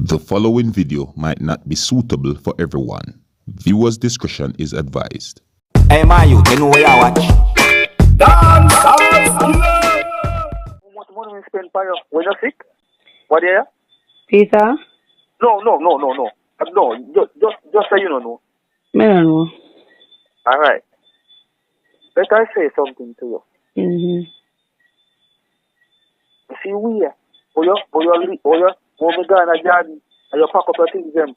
The following video might not be suitable for everyone. Viewers' discretion is advised. Hey, my youth, you know where I watch? Dancehall, skilla. How much money we spend for you when you're sick? What are you? Peter? No. No, just say you don't know. I don't know. All right. Let I say something to you. Mm-hmm. You see, we are. When we go in a garden and you pack up your things, them,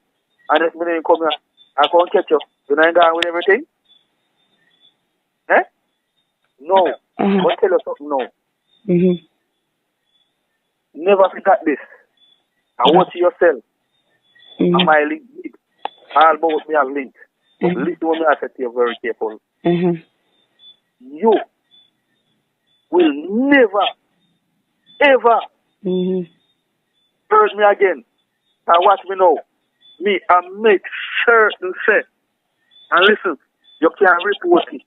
and this minute you come here, I can't catch you. You know, you going with everything? Eh? No. Uh-huh. I'll tell you something now. Mm-hmm. Never forget this. I watch yourself. Mm-hmm. And my link. All about me have link. Mm-hmm. Listen to me, I say to you very careful. Mm-hmm. You will never, ever hurt me again. And watch me now. Me, I make certain say. And listen, you can't report it.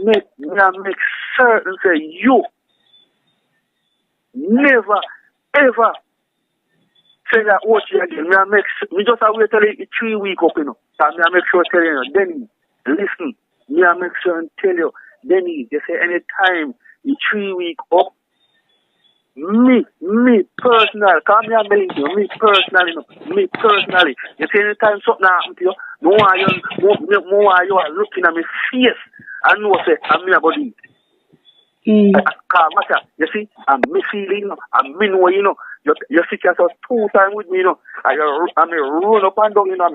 Make certain say you never, ever say that watch you again. Me just wait till it 3 weeks up, you know. And me I make sure tell you, then listen, me I make sure and tell you, then you say anytime in 3 weeks up, me personal, come here, me personally, you say anytime something happen to you, no one you are looking at me face, and know say, I'm me about it. You see, I'm me feeling, I'm me know, you know, you sit yourself 2 times with me, you know, and I'm run up and down, you know, I'm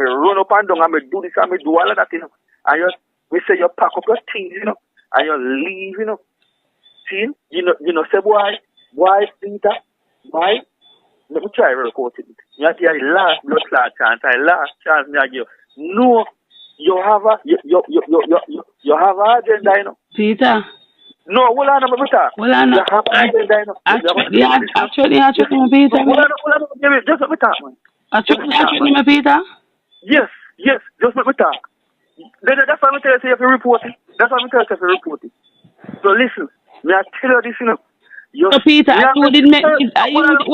do this, I'm do all of that, you know, and we say you pack up your things, you know, and you leave, you know. See, you know, say why, Peter? Why? Let me try to report it. You have the last blood clot chance. Last chance me I give. No, you have a agenda, you know. Peter? No, hold on, Peter. Hold on. You have an agenda, you know. Actually, Peter. Hold on, just let me talk, man. Actually, Peter? Yes, just let me talk. That's why I'm telling you if you report it. That's why I'm telling you if you report it. So listen, me I tell you this, you know. So Peter, you didn't make me. Are you didn't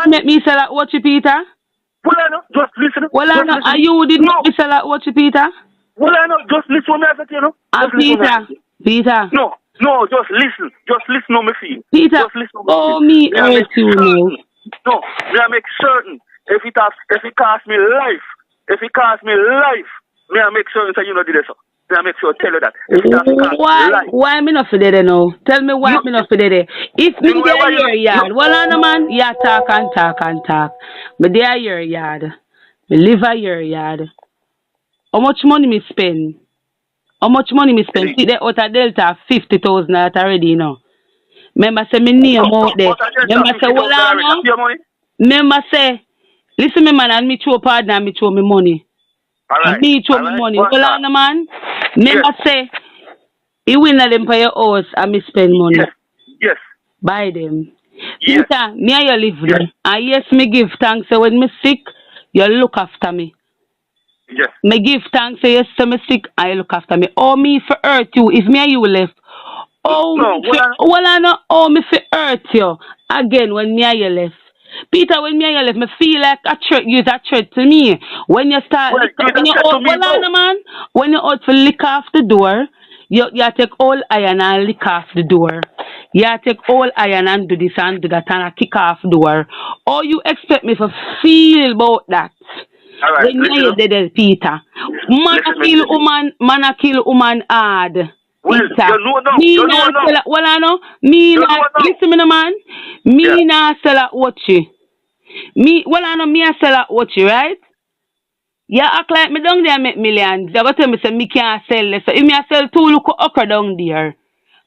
make me sell out watch you, Peter? Just listen. Are you didn't make me sell out watch you, Peter? Just listen to me, I said, you know. Peter. No, just listen. Just listen to me feel. Peter, just listen to me hurt you now. No, me I make certain. If it cost me life, me I make certain that you know did this. I make sure tell you that. Why me not for there now? Tell me why me not for there. If me there your yard, well on man, yeah talk. But there your yard. Me live at your yard. How much money me spend? See there out of Delta 50,000 that already, you know. Remember say me name out there. Remember say well on. Remember say, listen me man, and me throw partner and me throw me money. Alright. Me throw me money. Well on man. Remember say, you win them for your house and me spend money. Yes. Buy them. Yes. Peter, me and you live there. And yes, me give thanks. So when me sick, you look after me. Yes. Me give thanks. Say yes, so me sick and you look after me. Oh, me for hurt you. If me and you left. Oh, me for hurt you. Again, when me and you left. Peter, when me and you left, me feel like a threat. You're a threat to me. When you start, when you out for lick off the door, you take all iron and lick off the door. You take all iron and do this and do that and kick off the door. Or you expect me to feel about that? All right, when you dead, Peter. Man a kill woman hard. Peter. Listen me no man. Me na sell a watchy. Me a sell a watchy, right? You act like me down there make millions. You go tell me say me can't sell this. So if me a sell 2 look okra down there.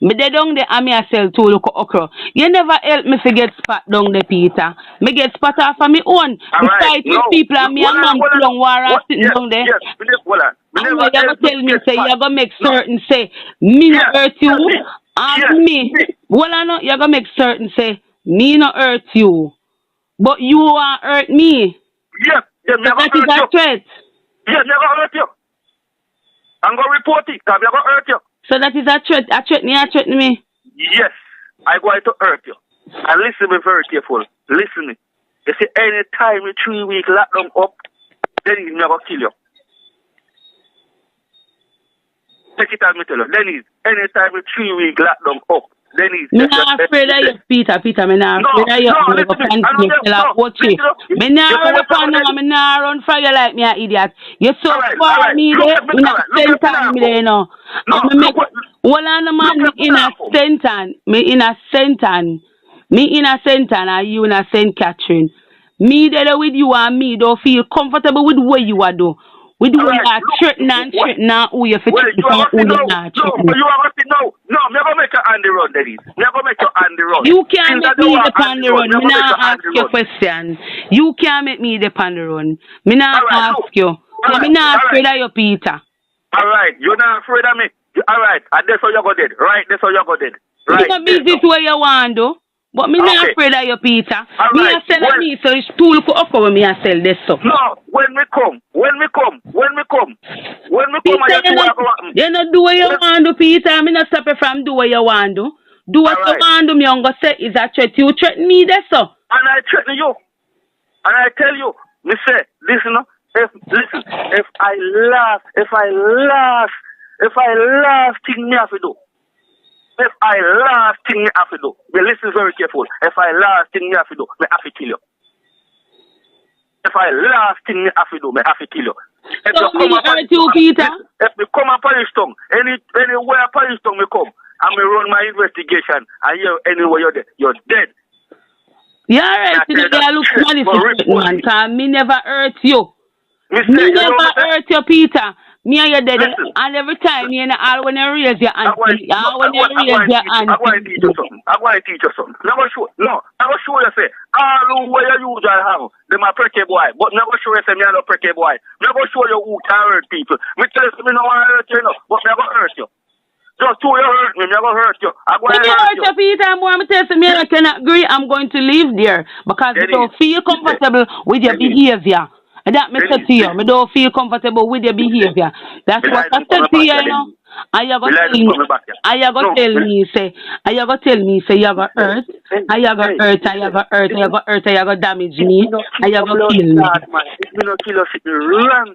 Me dey down there and me a sell 2 look okra. You never help me to get spot down there, Peter. Me get spot off of me own. Me fight with people and me and man long war and sitting down there. And you go tell me say you go make certain say me no hurt you and me. You go make certain say me no hurt you. But you want hurt me. That is a threat. Never hurt you. I'm going to report it because I'm going to hurt you. So that is a threat. A threat me. Yes. I'm going to hurt you. And listen to me very careful. listen me. You see, any time in 3 weeks lock them up, then he's never kill you. Take it as me tell you. Then he's any time in 3 weeks lock them up. Then he's me not afraid of you, Peter. Me not afraid of you. Me go pan me tell watch it. Me not run upon you. Me not run for you like me an idiot. You so far me there. Me not center me there, you know. And me make all on the man me in a center. Me in a center and you in a St. Catherine. Me there with you and me don't feel comfortable with where you are do. We do not threaten who you fit who you not threaten. No, you are no. No, never make your hand the road, Dennis. Never make your hand the road. You can't make me the pan the run. Me not ask you question. You can't make me the pan the run. Me not ask you. So me not afraid of you, Peter. Alright, you're not afraid of me. Alright, and that's how you got dead. Right, that's how you got dead. Right. You business where you want to. But me not afraid of you, Peter. Me a sell me so it's tool for offer when me a sell this stuff. No, when we come, you not do what you want to, Peter. Me not stop you from do what you want to. Do what you want to, me I'm gonna say is a threat. You threaten me this so. And I threaten you. And I tell you, me say, listen, if I last thing me have to do. If I last thing me have to do, but listen very careful. If I last thing me have to do, me have to kill you. If I last thing me have to do, me have to kill you. If so me hurt you, Peter? If me come a Paris tongue, anywhere Paris tongue me come, and me run my investigation, and you anywhere you're dead. Yeah, right. You look malice, man. Cause me never hurt you. Me never hurt you, Peter. Me and you dead, and every time you know, all when you raise your hand, I'm going to teach you something. I'm going to teach you something. Never show you say, all where you usually have, them a pretty boy, but never show you say me a no pretty boy. Never show you who can hurt people. Me tell you me no want to hurt you, but never hurt you. Just who you hurt me, never hurt you. I'm going to hurt you. Peter, more me tell you, I cannot agree. I'm going to live there because I don't feel comfortable with your behavior. And that me say to you, I don't feel comfortable with your behavior. That's what I said to you, you know. And you're going to tell me, say, you got hurt, and you got damage me, and you got kill me. If me not kill you, sit me wrong.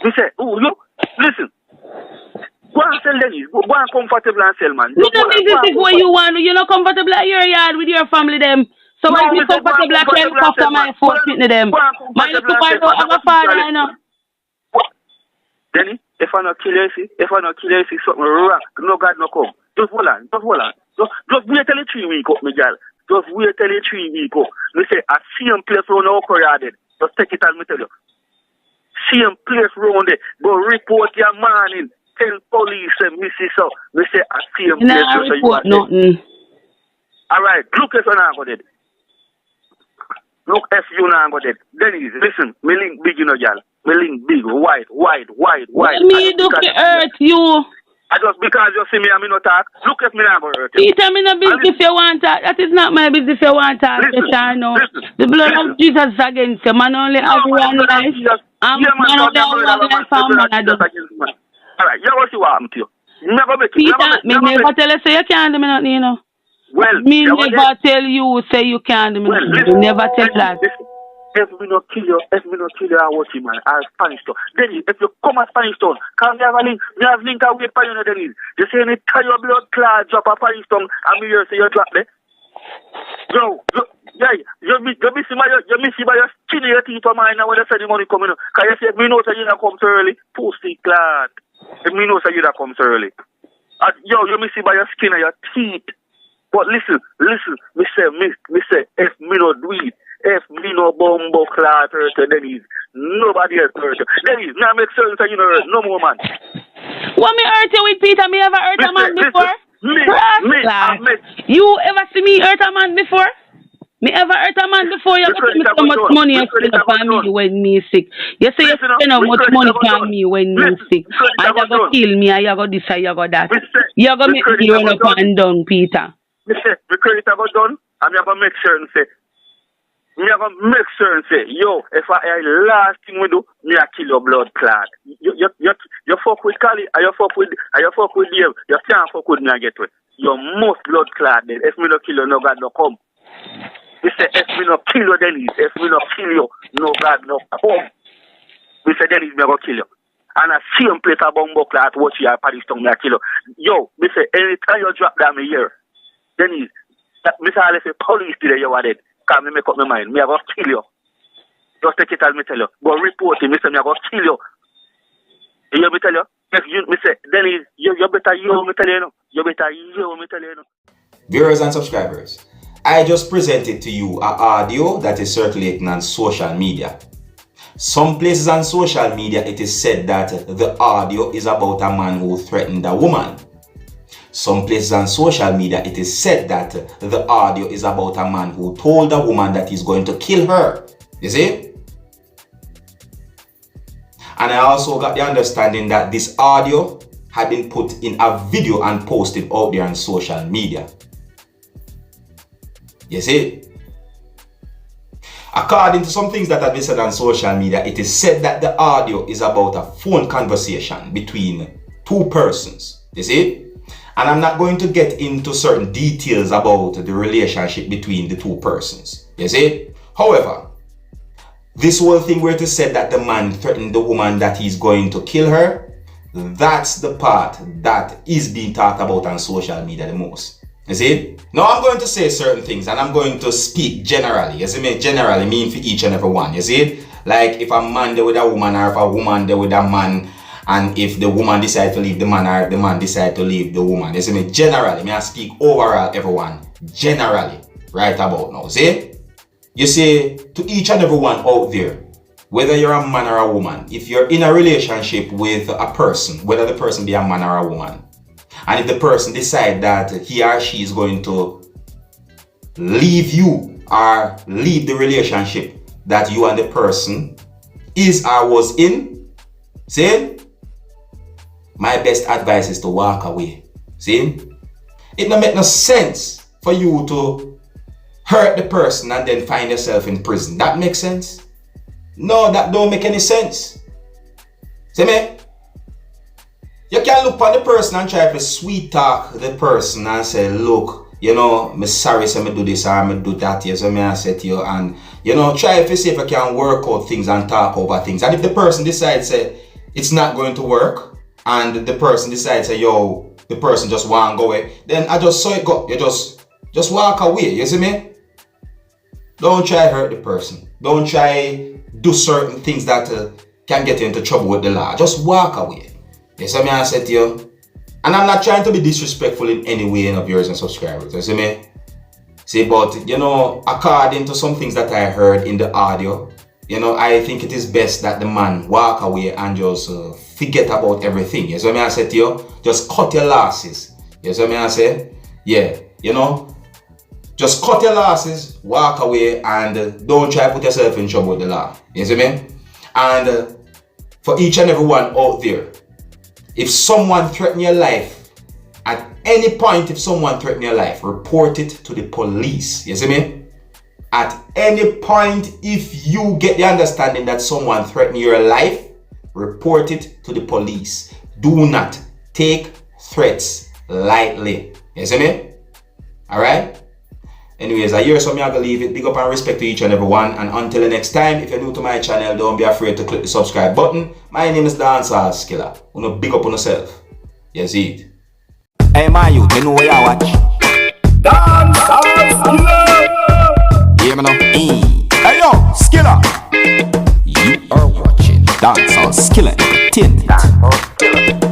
Me say, oh, look, listen. Go and sell Dennis. Go and comfortable and sell, man. You know, this is what you want. You're not comfortable at your yard with your family, them. So when you comfortable, I can't look after my force with them. My little boy don't have a father, you know. Denny, if I not kill you, see something wrong. No God no come. Just hold on. Just wait till the 3 weeks up, my girl. Just wait till the 3 weeks up. Me say, a same place round our career dead. Just take it as me tell you. Same place round there. Go report your morning. Tell police and me see so. Me say, a same place round there. Report nothing. Alright, look if you not go dead. Look if you not go dead. Dennis, listen, me link big, you know, y'all. Me link big, wide. Me do to hurt you. I just because you see me and me not talk. Look if me not go hurt you. Peter, me no business if you want talk. That is not my business if you want talk. The blood of Jesus is against you. Man only have one life. Man only have one life for man. Alright, you what you want to you. Never make it. Peter, me never tell you say you can't do me nothing, you know. Well, me never tell you say you can't do me nothing. Never tell that. If me not kill you, I watch you, man. I'll Spanish town. Then if you come at Spanish town, can you have a link? You have link away for you, Dennis. You say any tie your blood clot drop a Spanish town, and me here say you drop there. Yo, you miss by your skin in your teeth of mine when you say the money coming. Can you say if me know that you not come so early? Pussy clot. If me know that you not come so early. Yo, you miss by your skin and your teeth. But listen, me say, if me no do it, if me no bumbo clot hurt you, Dennis, nobody else hurt you. Dennis, now make sure that you know hurt no more man. What me hurt you with, Peter? Me ever hurt a man before? Me, you ever see me hurt a man before? Me ever hurt a man before? You got me so much money you spend upon me when me sick. You say you spend how much money upon me when me sick. And you go kill me, and you go this, and you go that. You go make me run up and down, Peter. Me say, the credit I got done, and me have to make sure and say, yo, if I last thing we do, me I kill your blood clot. You fuck with Cali, and you fuck with Dave, you can't fuck with me and get with. You must blood clot then. If me no kill you, no God no come. Me say, if me no kill you, Dennis, if me no kill you, no God, no come. Me say, Dennis, me go kill you. And I see him place a bomb buckler at watch you, Paris Town, me a kill you. Yo, me say, anytime you drop down me here, Dennis, me say, I'll say, police today, you are dead. Because me make up my mind, me a go kill you. Just take it as me tell you. Go report it, me say, me a go kill you. You hear me tell you? If you, me say, Dennis, you better hear me tell you, no. You better hear me tell you, no. Viewers and subscribers, I just presented to you an audio that is circulating on social media. Some places on social media it is said that the audio is about a man who threatened a woman. Some places on social media it is said that the audio is about a man who told a woman that he's going to kill her. You see? And I also got the understanding that this audio had been put in a video and posted out there on social media. You see? According to some things that have been said on social media, it is said that the audio is about a phone conversation between two persons. You see? And I'm not going to get into certain details about the relationship between the two persons. You see? However, this whole thing where it is said that the man threatened the woman that he's going to kill her, that's the part that is being talked about on social media the most. You see? Now I'm going to say certain things and I'm going to speak generally. You see me? Generally mean for each and every one. You see? Like if a man there with a woman or if a woman there with a man, and if the woman decide to leave the man or if the man decide to leave the woman. You see me? Generally, me I speak overall everyone. Generally. Right about now. See? You see, to each and every one out there, whether you're a man or a woman, if you're in a relationship with a person, whether the person be a man or a woman, and if the person decide that he or she is going to leave you or leave the relationship that you and the person is or was in, see, my best advice is to walk away. See, it don't make no sense for you to hurt the person and then find yourself in prison. That makes sense? No, that don't make any sense. See me? You can look on the person and try to sweet talk the person and say, look, you know, I'm sorry, so I do this or I do that. Yes, I say to you, and you know, try to see if I can work out things and talk over things. And if the person decides say it's not going to work, and the person decides say, yo, the person just want to go away, then I just saw it go. You just walk away. You see me? Don't try hurt the person. Don't try do certain things that can get you into trouble with the law. Just walk away. You see me? I said to you. And I'm not trying to be disrespectful in any way of viewers and subscribers. You see me? See, but you know, according to some things that I heard in the audio, you know, I think it is best that the man walk away and just forget about everything. You see me? I said to you, just cut your losses. You see me? I say, yeah, you know, just cut your losses, walk away, and don't try to put yourself in trouble with the law. You see me? And for each and every one out there, if someone threatens your life, at any point if someone threatens your life, report it to the police. You see me? At any point if you get the understanding that someone threatens your life, report it to the police. Do not take threats lightly. You see me? Alright? Anyways, I hear some, I'm gonna leave it. Big up and respect to each and every one. And until the next time, if you're new to my channel, don't be afraid to click the subscribe button. My name is Dancehall Skilla. Wanna big up on yourself. You see it. Hey, my youth, you know where you watch? Dancehall Skilla! Hear me now? Hey, yo, Skilla! You are watching Dancehall Skilla. Entertainment.